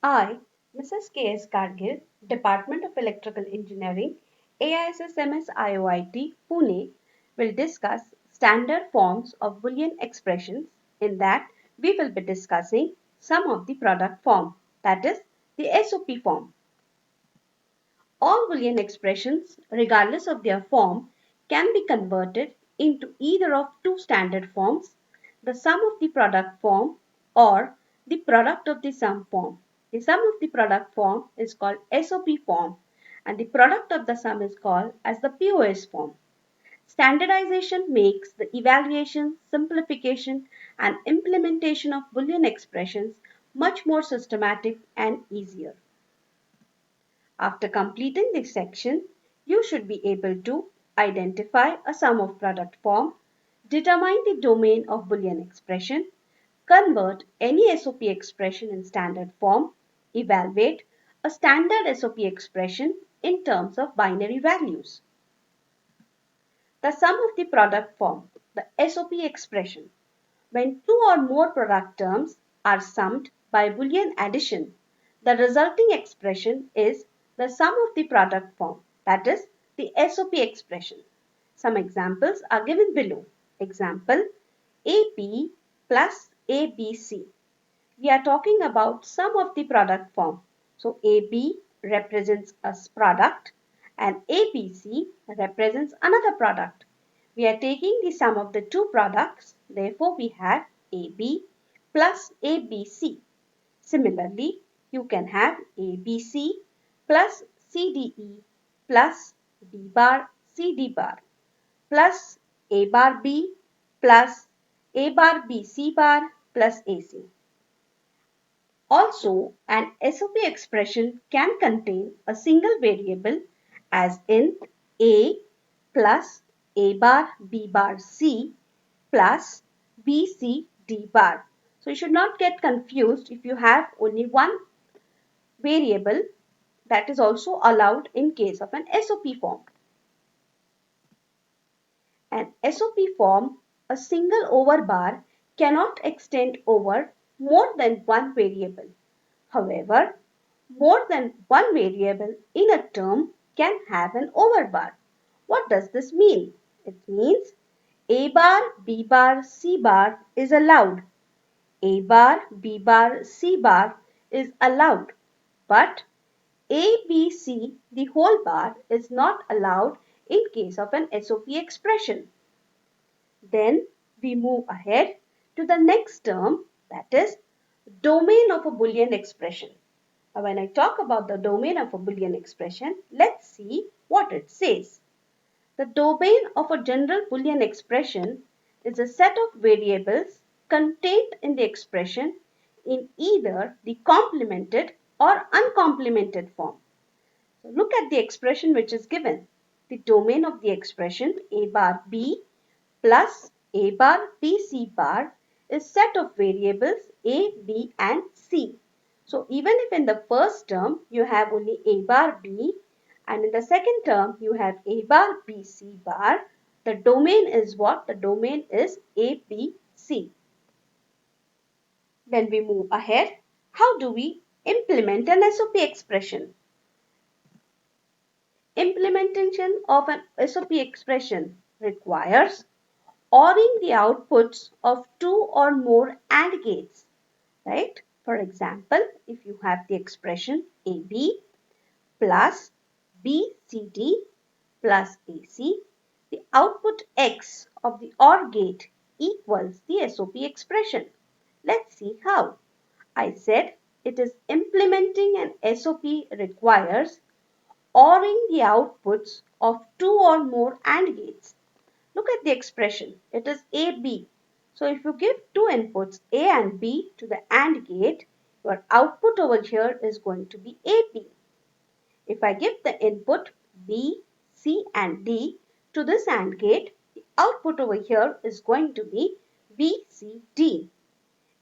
I, Mrs. K.S. Gadgil, Department of Electrical Engineering, AISSMS IOIT, Pune, will discuss standard forms of Boolean expressions. In that, we will be discussing some of the product form, that is, the SOP form. All Boolean expressions, regardless of their form, can be converted into either of two standard forms, the sum of the product form or the product of the sum form. The sum of the product form is called SOP form and the product of the sum is called as the POS form. Standardization makes the evaluation, simplification and implementation of Boolean expressions much more systematic and easier. After completing this section, you should be able to identify a sum of product form, determine the domain of Boolean expression, convert any SOP expression in standard form, evaluate a standard SOP expression in terms of binary values. The sum of the product form, the SOP expression. When two or more product terms are summed by Boolean addition, the resulting expression is the sum of the product form, that is, the SOP expression. Some examples are given below. Example, AP plus ABC. We are talking about sum of the product form. So, AB represents a product and ABC represents another product. We are taking the sum of the two products, therefore we have AB plus ABC. Similarly, you can have ABC plus CDE plus B bar CD bar plus A bar B plus A bar B C bar plus AC. Also, an SOP expression can contain a single variable as in A plus A bar B bar C plus B C D bar. So you should not get confused if you have only one variable. That is also allowed in case of an SOP form. An SOP form, a single over bar cannot extend over more than one variable. However, more than one variable in a term can have an overbar. What does this mean? It means A bar, B bar, C bar is allowed. A bar, B bar, C bar is allowed. But A, B, C, the whole bar is not allowed in case of an SOP expression. Then we move ahead to the next term, that is domain of a Boolean expression. Now, when I talk about the domain of a Boolean expression, let's see what it says. The domain of a general Boolean expression is a set of variables contained in the expression in either the complemented or uncomplemented form. So look at the expression which is given. The domain of the expression A bar B plus A bar B C bar is set of variables A, B and C. So even if in the first term you have only A bar B and in the second term you have A bar B C bar, the domain is what? The domain is A, B, C. Then we move ahead. How do we implement an SOP expression? Implementation of an SOP expression requires ORing the outputs of two or more AND gates, right? For example, if you have the expression AB plus BCD plus AC, the output X of the OR gate equals the SOP expression. Let's see how. I said it is implementing an SOP requires ORing the outputs of two or more AND gates. Look at the expression. It is AB. So if you give two inputs A and B to the AND gate, your output over here is going to be AB. If I give the input B, C and D to this AND gate, the output over here is going to be B, C, D.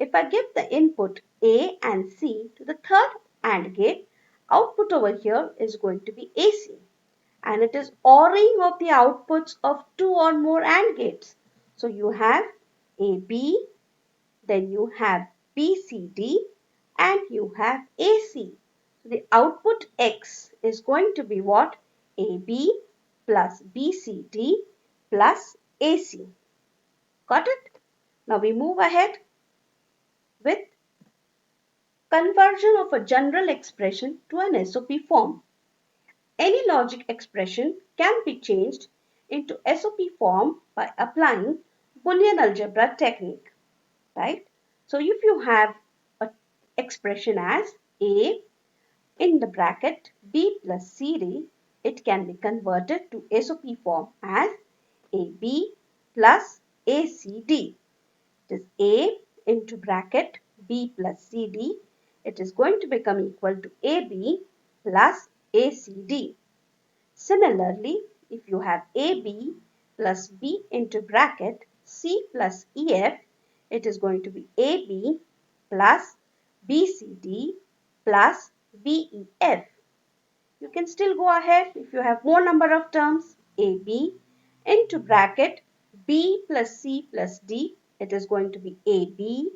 If I give the input A and C to the third AND gate, output over here is going to be AC. And it is ORing of the outputs of two or more AND gates. So you have AB, then you have BCD and you have AC. So the output X is going to be what? AB plus BCD plus AC. Got it? Now we move ahead with conversion of a general expression to an SOP form. Any logic expression can be changed into SOP form by applying Boolean algebra technique, right? So if you have an expression as A in the bracket B plus CD, it can be converted to SOP form as AB plus ACD. It is A into bracket B plus CD. It is going to become equal to AB plus ACD. Similarly, if you have AB plus B into bracket C plus EF, it is going to be AB plus BCD plus BEF. You can still go ahead if you have more number of terms. AB into bracket B plus C plus D, it is going to be AB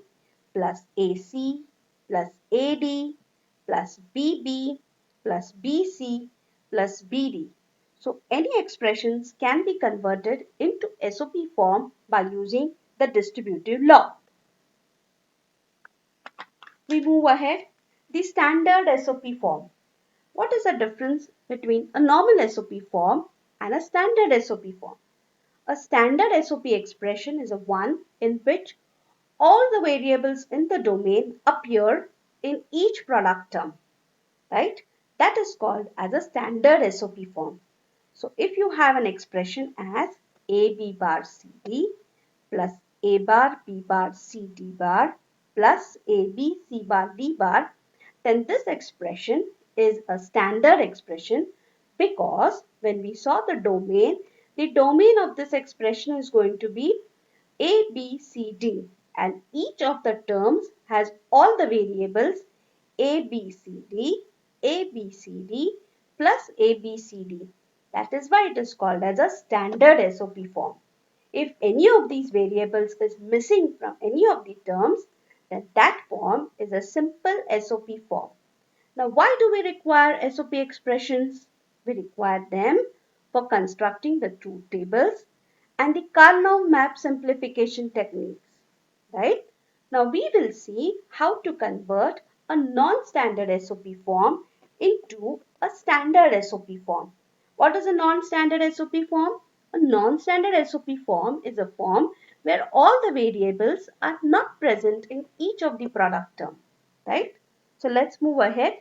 plus AC plus AD plus BB plus BC plus BD. So any expressions can be converted into SOP form by using the distributive law. We move ahead. The standard SOP form. What is the difference between a normal SOP form and a standard SOP form? A standard SOP expression is a one in which all the variables in the domain appear in each product term, right? That is called as a standard SOP form. So if you have an expression as AB bar CD plus A bar B bar C D bar plus AB C bar D bar, then this expression is a standard expression because when we saw the domain of this expression is going to be A, B, C, D, and each of the terms has all the variables A, B, C, D, A, B, C, D plus A, B, C, D. That is why it is called as a standard SOP form. If any of these variables is missing from any of the terms, then that form is a simple SOP form. Now, why do we require SOP expressions? We require them for constructing the truth tables and the Karnaugh map simplification techniques, right? Now, we will see how to convert a non-standard SOP form into a standard SOP form. What is a non-standard SOP form? A non-standard SOP form is a form where all the variables are not present in each of the product term, right? So let's move ahead.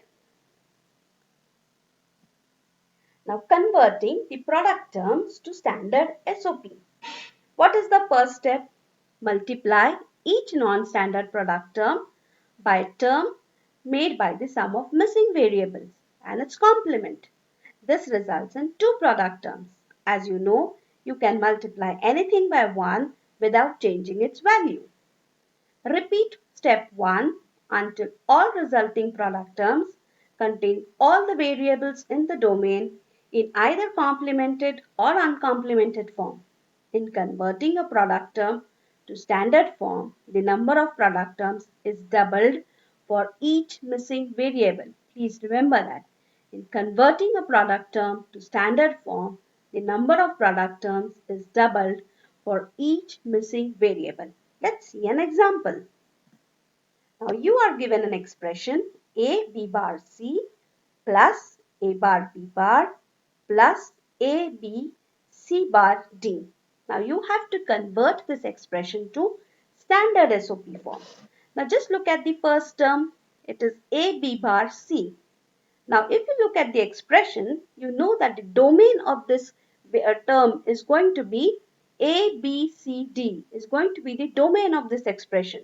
Now converting the product terms to standard SOP. What is the first step? Multiply each non-standard product term by a term made by the sum of missing variables and its complement. This results in two product terms. As you know, you can multiply anything by 1 without changing its value. Repeat step 1 until all resulting product terms contain all the variables in the domain in either complemented or uncomplemented form. In converting a product term to standard form, the number of product terms is doubled for each missing variable. Please remember that. In converting a product term to standard form, the number of product terms is doubled for each missing variable. Let's see an example. Now you are given an expression A B bar C plus A bar B bar plus A B C bar D. Now you have to convert this expression to standard SOP form. Now just look at the first term. It is A B bar C. Now if you look at the expression, you know that the domain of this term is going to be A, B, C, D is going to be the domain of this expression.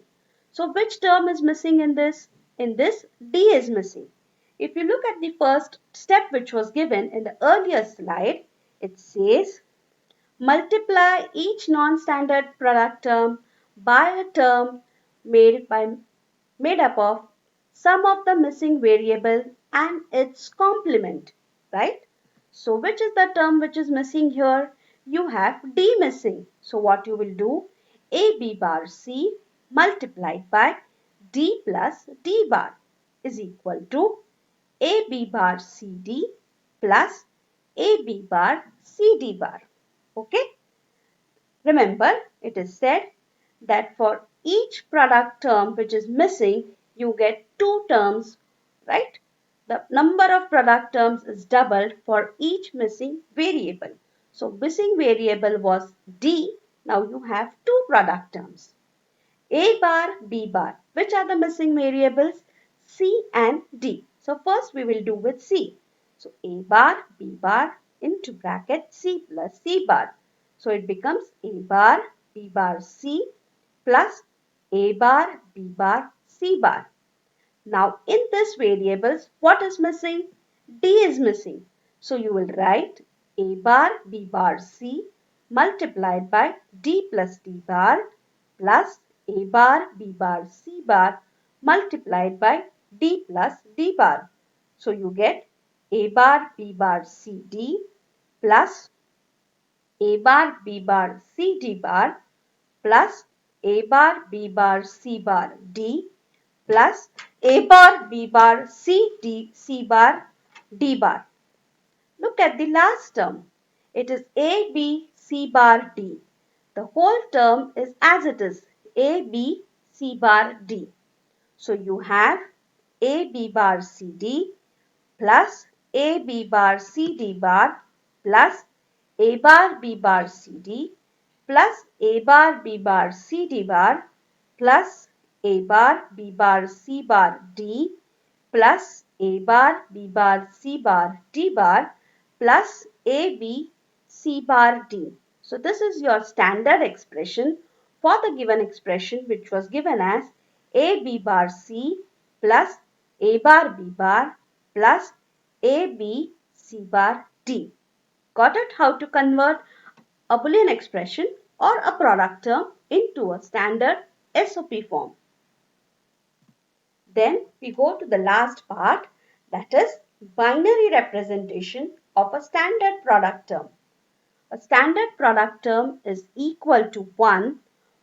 So which term is missing in this? In this, D is missing. If you look at the first step which was given in the earlier slide, it says multiply each non-standard product term by a term made up of sum of the missing variable and its complement, right? So which is the term which is missing here? You have D missing. So what you will do? AB bar C multiplied by D plus D bar. is equal to AB bar CD plus AB bar CD bar. Okay? Remember, it is said that for each product term which is missing, you get two terms, right? The number of product terms is doubled for each missing variable. So, missing variable was D. Now you have two product terms. A bar, B bar. Which are the missing variables? C and D. So first we will do with C. So A bar, B bar into bracket C plus C bar. So it becomes A bar, B bar, C plus A bar, B bar, C bar. Now in this variables, what is missing? D is missing. So you will write A bar, B bar, C multiplied by D plus D bar plus A bar, B bar, C bar multiplied by D plus D bar. So you get A bar, B bar, C D plus A bar, B bar, C D bar plus A bar, B bar, C bar, D plus A bar, B bar, C, D, C bar, D bar. Look at the last term. It is A, B, C bar, D. The whole term is as it is A, B, C bar, D. So you have A, B bar, C, D plus A, B bar, C, D bar plus A bar, B bar, C, D plus A bar, B bar, C, D bar plus A bar, B bar, C bar, D plus A bar, B bar, C bar, D bar plus A, B, C bar, D. So this is your standard expression for the given expression which was given as A, B bar, C plus A bar, B bar plus A, B, C bar, D. Got it? How to convert a Boolean expression or a product term into a standard SOP form. Then we go to the last part, that is binary representation of a standard product term. A standard product term is equal to 1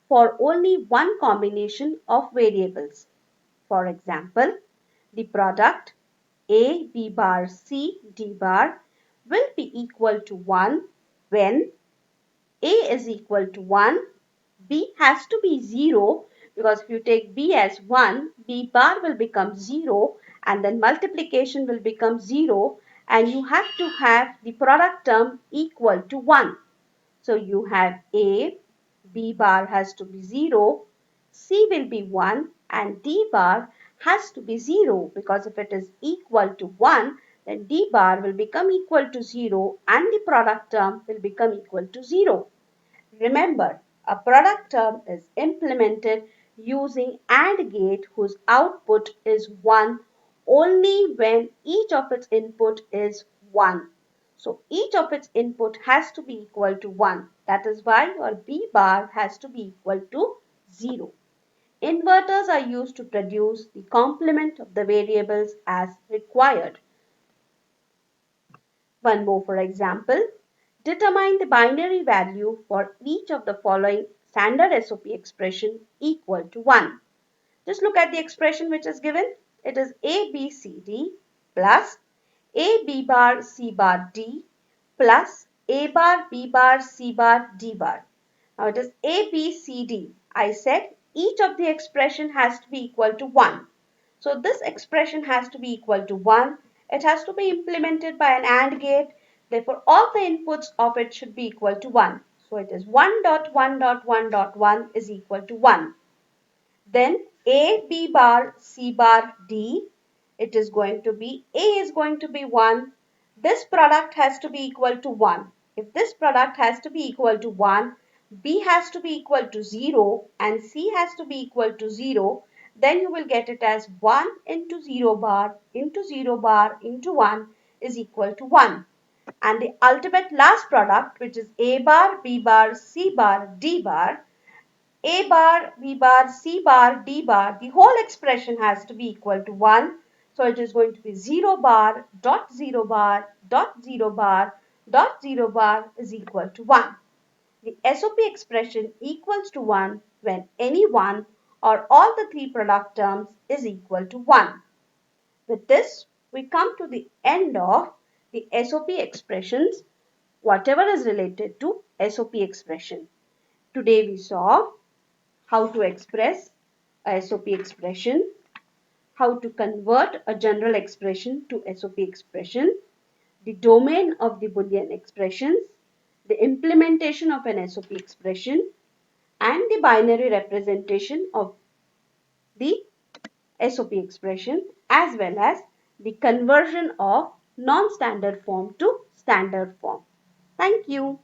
for only one combination of variables. For example, the product A, B bar, C, D bar will be equal to 1 when A is equal to 1, B has to be 0 because if you take B as 1, B bar will become 0 and then multiplication will become 0 and you have to have the product term equal to 1. So you have A, B bar has to be 0, C will be 1 and D bar has to be 0 because if it is equal to 1 then D bar will become equal to 0 and the product term will become equal to 0. Remember, a product term is implemented using AND gate whose output is 1 only when each of its input is 1. So each of its input has to be equal to 1. That is why your B bar has to be equal to 0. Inverters are used to produce the complement of the variables as required. One more for example. Determine the binary value for each of the following standard SOP expression equal to 1. Just look at the expression which is given. It is A, B, C, D plus A, B bar, C bar, D plus A bar, B bar, C bar, D bar. Now it is A, B, C, D. I said each of the expression has to be equal to 1. So this expression has to be equal to 1. It has to be implemented by an AND gate. Therefore, all the inputs of it should be equal to 1. So it is 1.1.1.1 is equal to 1. Then A, B bar, C bar, D, it is going to be, A is going to be 1. This product has to be equal to 1. If this product has to be equal to 1, B has to be equal to 0 and C has to be equal to 0, then you will get it as 1 into 0 bar into 0 bar into 1 is equal to 1. And the ultimate last product, which is A bar, B bar, C bar, D bar, A bar, B bar, C bar, D bar, the whole expression has to be equal to 1. So it is going to be 0 bar dot 0 bar dot 0 bar dot 0 bar is equal to 1. The SOP expression equals to 1 when any one or all the three product terms is equal to 1. With this, we come to the end of the SOP expressions, whatever is related to SOP expression. Today we saw how to express a SOP expression, how to convert a general expression to SOP expression, the domain of the Boolean expressions, the implementation of an SOP expression, and the binary representation of the SOP expression, as well as the conversion of non-standard form to standard form. Thank you.